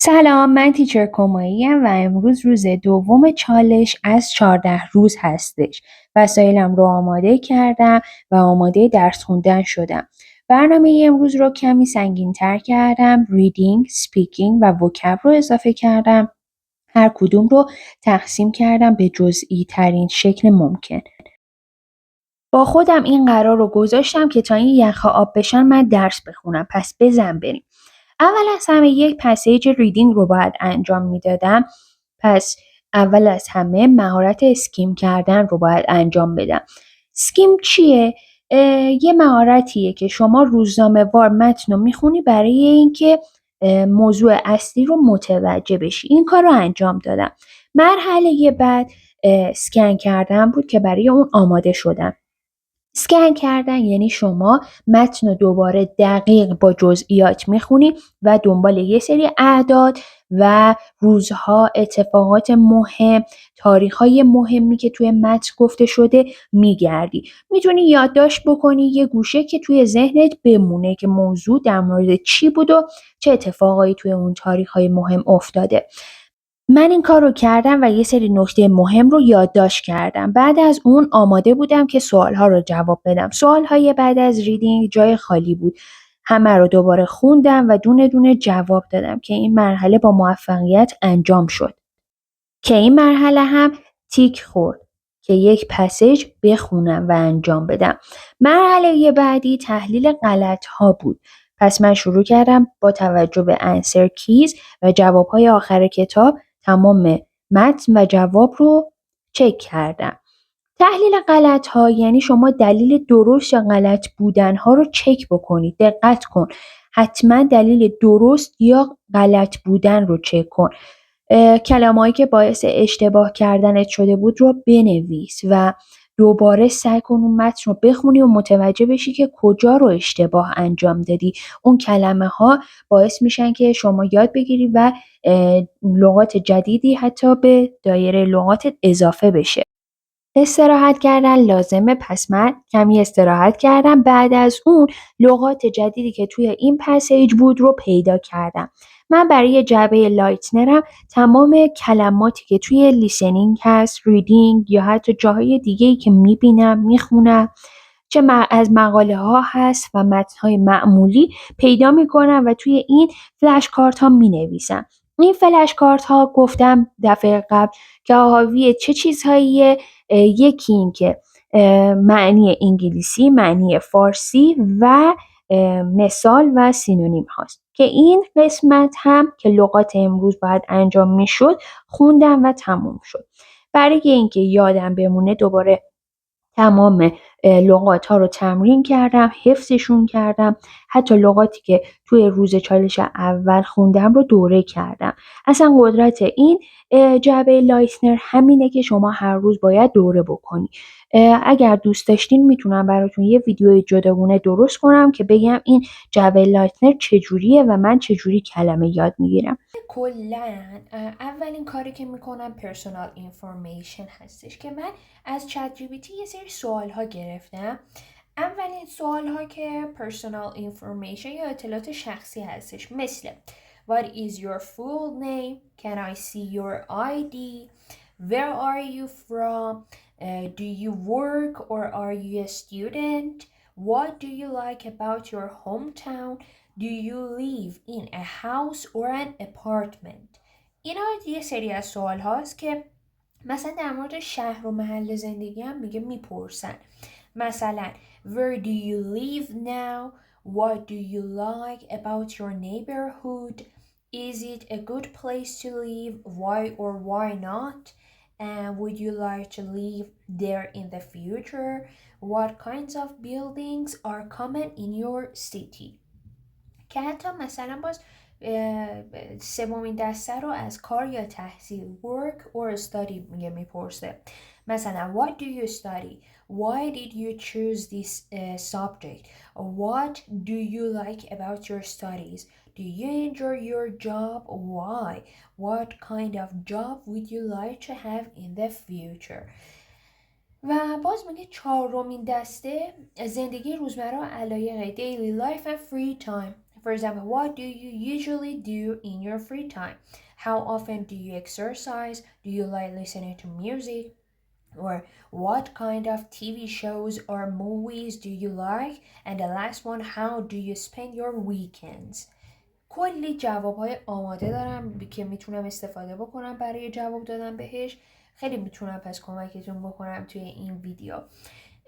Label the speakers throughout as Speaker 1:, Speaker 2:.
Speaker 1: سلام، من تیچر کماییم و امروز روز دوم چالش از 14 روز هستش. وسایلم رو آماده کردم و آماده درس خوندن شدم. برنامه امروز رو کمی سنگین تر کردم. ریدینگ، سپیکینگ و وکب رو اضافه کردم. هر کدوم رو تقسیم کردم به جزئی ترین شکل ممکن. با خودم این قرار رو گذاشتم که تا این یخها آب بشن من درس بخونم. پس بزن بریم. اول از همه یک پسیج ریدینگ رو باید انجام میدادم. پس اول از همه مهارت اسکیم کردن رو باید انجام بدم. اسکیم چیه؟ یه مهارتیه که شما روزنامه وار متن رو میخونی برای اینکه موضوع اصلی رو متوجه بشی. این کار رو انجام دادم. مرحله بعد اسکن کردن بود که برای اون آماده شدم. اسکن کردن یعنی شما متن رو دوباره دقیق با جزئیات میخونی و دنبال یه سری اعداد و روزها، اتفاقات مهم، تاریخهای مهمی که توی متن گفته شده میگردی. میتونی یادداشت بکنی یه گوشه که توی ذهنت بمونه که موضوع در مورد چی بود و چه اتفاقایی توی اون تاریخهای مهم افتاده. من این کار رو کردم و یه سری نکته مهم رو یادداشت کردم. بعد از اون آماده بودم که سوال‌ها رو جواب بدم. سوال‌های بعد از ریدینگ جای خالی بود. همه رو دوباره خوندم و دونه دونه جواب دادم که این مرحله با موفقیت انجام شد. که این مرحله هم تیک خورد که یک پسیج بخونم و انجام بدم. مرحله بعدی تحلیل غلط‌ها بود. پس من شروع کردم با توجه به answer keys و جواب‌های آخر کتاب تمام متن و جواب رو چک کردم. تحلیل غلط‌ها یعنی شما دلیل درست یا غلط بودن‌ها رو چک بکنید. دقت کن. حتما دلیل درست یا غلط بودن رو چک کن. کلمه‌هایی که باعث اشتباه کردنت شده بود رو بنویس و دوباره سعی کن اون متن رو بخونی و متوجه بشی که کجا رو اشتباه انجام دادی. اون کلمه‌ها باعث میشن که شما یاد بگیری و لغات جدیدی حتی به دایره لغاتت اضافه بشه. استراحت کردن لازمه. پس من کمی استراحت کردم. بعد از اون لغات جدیدی که توی این پسیج بود رو پیدا کردم. من برای جعبه لایتنرم تمام کلماتی که توی لیسنینگ هست، ریدینگ یا حتی جاهای دیگه‌ای که میبینم، میخونم، چه از مقاله ها هست و متن های معمولی پیدا میکنم و توی این فلش کارت ها مینویسم. این فلش کارت ها گفتم دفعه قبل که حاوی چه چیزهاییه. یکی این که معنی انگلیسی، معنی فارسی و مثال و سینونیم هاست که این قسمت هم که لغات امروز باید انجام میشد خوندم و تموم شد. برای اینکه یادم بمونه دوباره تمام لغات ها رو تمرین کردم، حفظشون کردم. حتی لغاتی که توی روز چالش اول خوندم رو دوره کردم. اصلا قدرت این جعبه لایتنر همینه که شما هر روز باید دوره بکنی. اگر دوست داشتین میتونم براتون یه ویدیو جداگونه درست کنم که بگم این جعبه لایتنر چجوریه و من چجوری کلمه یاد میگیرم. کلاً اولین کاری که میکنم پرسونال اینفورمیشن هستش که من از چت جی پی تی یه سری سوال ها گرفتم. اولین سوال ها که پرسونال اینفورمیشن یا اطلاعات شخصی هستش، مثل What is your full name? Can I see your ID? Where are you from? Do you work or are you a student? What do you like about your hometown? Do you live in a house or an apartment? اینا یه سری از سوال هاست که مثلا در مورد شهر و محل زندگی هم میپرسن. مثلا Where do you live now? What do you like about your neighborhood? Is it a good place to live? Why or why not? And would you like to live there in the future? What kinds of buildings are common in your city? که حتی مثلا باز سومین دسته رو از کار یا تحصیل work or study میپرسه. مثلا what do you study? Why did you choose this subject? What do you like about your studies? Do you enjoy your job? Why? What kind of job would you like to have in the future? و باز میگه چهارمین دسته زندگی روزمره و علایق daily life and free time. For example, what do you usually do in your free time? How often do you exercise? Do you like listening to music? Or what kind of TV shows or movies do you like? And the last one, how do you spend your weekends? کلی جوابهای آماده دارم که میتونم استفاده بکنم برای جواب دادن بهش. خیلی میتونم پس کمکتون بکنم توی این ویدیو.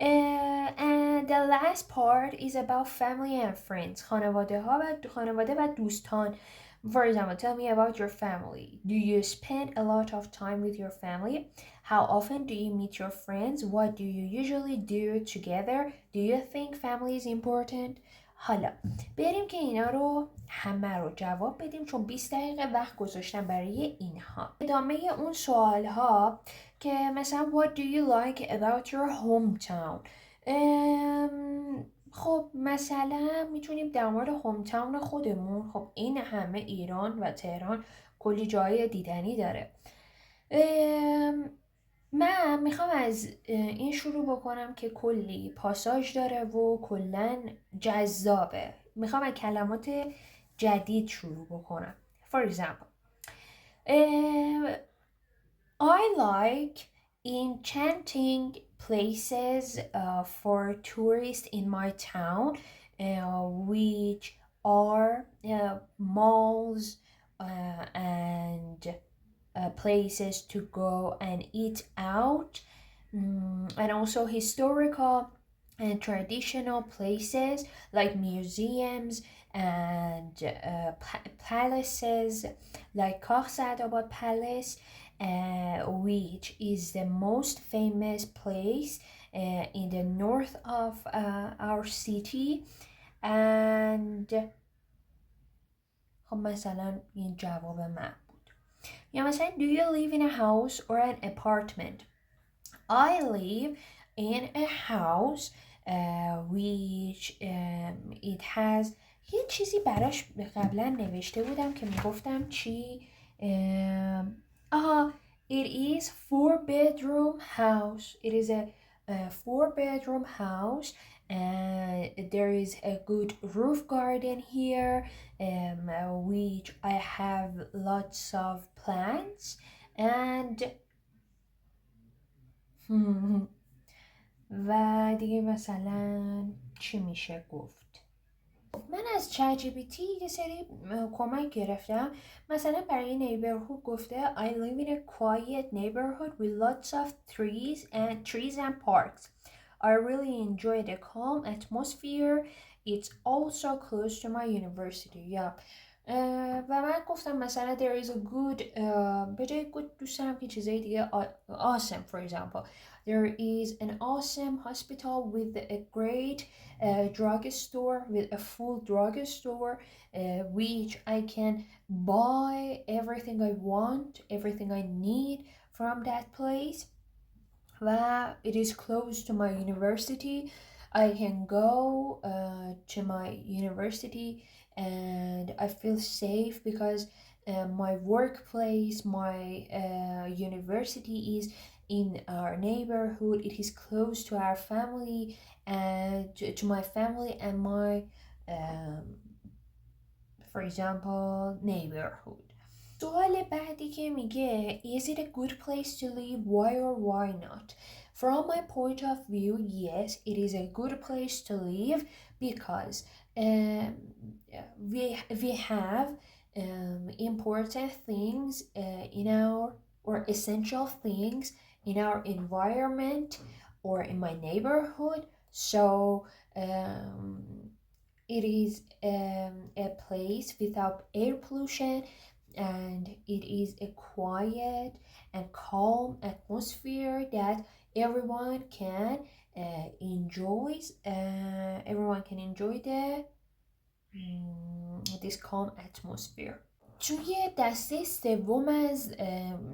Speaker 1: And the last part is about family and friends. خانواده و دوستان. For example, tell me about your family. Do you spend a lot of time with your family? How often do you meet your friends? What do you usually do together? Do you think family is important? حالا بریم که اینا رو همه رو جواب بدیم، چون 20 دقیقه وقت گذاشتم برای اینها. ادامه اون سوال ها که مثلا what do you like about your hometown. خب مثلا میتونیم در مورد هوم تاون خودمون، خب این همه ایران و تهران کلی جای دیدنی داره. من میخوام از این شروع بکنم که کلی پاساژ داره و کلا جذابه. میخوام از کلمات جدید شروع بکنم. For example, I like enchanting places for tourists in my town, which are malls and places to go and eat out, and also historical and traditional places like museums and palaces like Koch Saadabad Palace, which is the most famous place in the north of our city. And خب مثلا این جواب من بود. یا مثلا do you live in a house or an apartment? I live in a house which it has یه چیزی براش قبلا نوشته بودم که میگفتم چی. It is 4-bedroom house. It is a 4-bedroom house, and there is a good roof garden here, which I have lots of plants and و دیگه مثلا چی میشه گفت. من از ChatGPT یه سری کمک گرفتم. مثلا برای نیبرهود گفته I live in a quiet neighborhood with lots of trees and parks. I really enjoy the calm atmosphere. It's also close to my university. و من گفتم مثلا there is a good به جای good دوست دارم که چیزای دیگه awesome. For example, there is an awesome hospital with a great drugstore, with a full drugstore, which I can buy everything I want, everything I need from that place. It is close to my university. I can go to my university and I feel safe because my workplace, my university is in our neighborhood. It is close to our family and to my family and my, for example, neighborhood. سوال بعدی که میگه Is it a good place to live? Why or why not? From my point of view, yes, it is a good place to live because we have important things in our, or essential things in our environment or in my neighborhood. So it is a place without air pollution, and it is a quiet and calm atmosphere that everyone can enjoy. Everyone can enjoy this calm atmosphere. توی دسته سوم از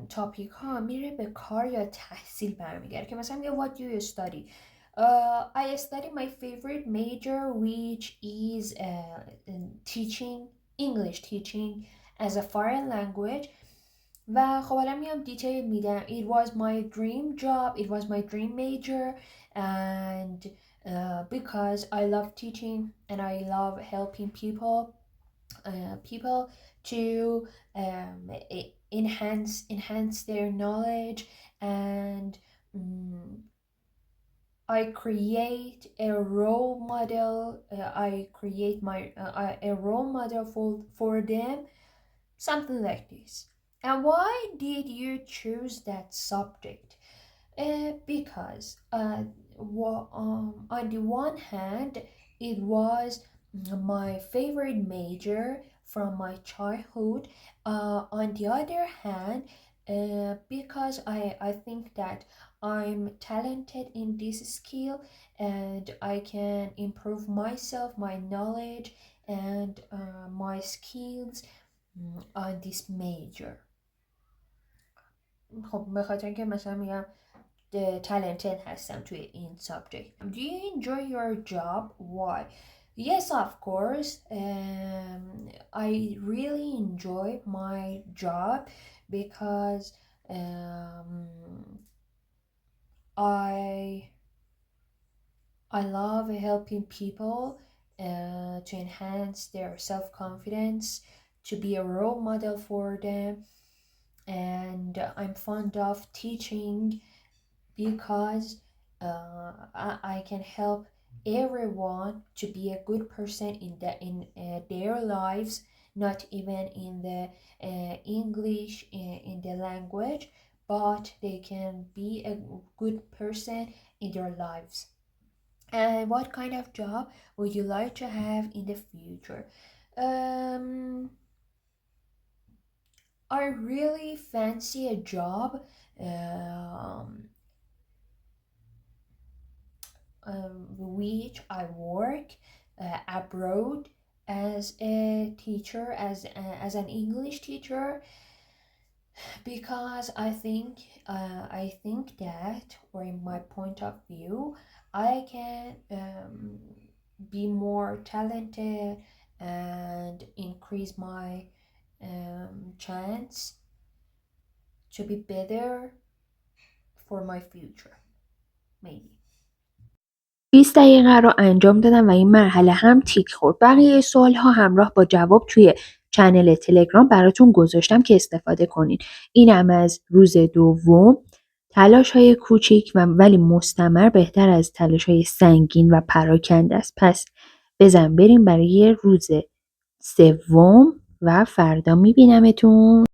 Speaker 1: تاپیک ها میره به کار یا تحصیل برمیگرده که مثلا میگه what do you study? I study my favorite major, which is English teaching as a foreign language. و خب حالا میام دیتیل میدم. It was my dream job, it was my dream major, and because I love teaching and I love helping people, people to enhance their knowledge, and mm, I create a role model. I create a role model for them, something like this. And why did you choose that subject? Because on the one hand, it was my favorite major from my childhood. On the other hand, because I think that I'm talented in this skill and I can improve myself, my knowledge, and my skills on this major. خب به خاطر اینکه مثلا میگم talented هستم توی این subject. Do you enjoy your job? Why? Yes, of course. I really enjoy my job because um, I I love helping people to enhance their self-confidence, to be a role model for them, and I'm fond of teaching because I can help everyone to be a good person in their lives, not even in the English in the language, but they can be a good person in their lives. And what kind of job would you like to have in the future? Um, I really fancy a job um, which I work abroad as a teacher, as an English teacher, because I think that, or in my point of view, I can be more talented and increase my chance to be better for my future, maybe.
Speaker 2: 20 دقیقه رو انجام دادم و این مرحله هم تیک خورد. بقیه سوال‌ها همراه با جواب توی چنل تلگرام براتون گذاشتم که استفاده کنین. اینم از روز دوم. تلاش‌های کوچیک ولی مستمر بهتر از تلاش‌های سنگین و پراکنده است. پس بزن بریم برای روز سوم و فردا میبینمتون.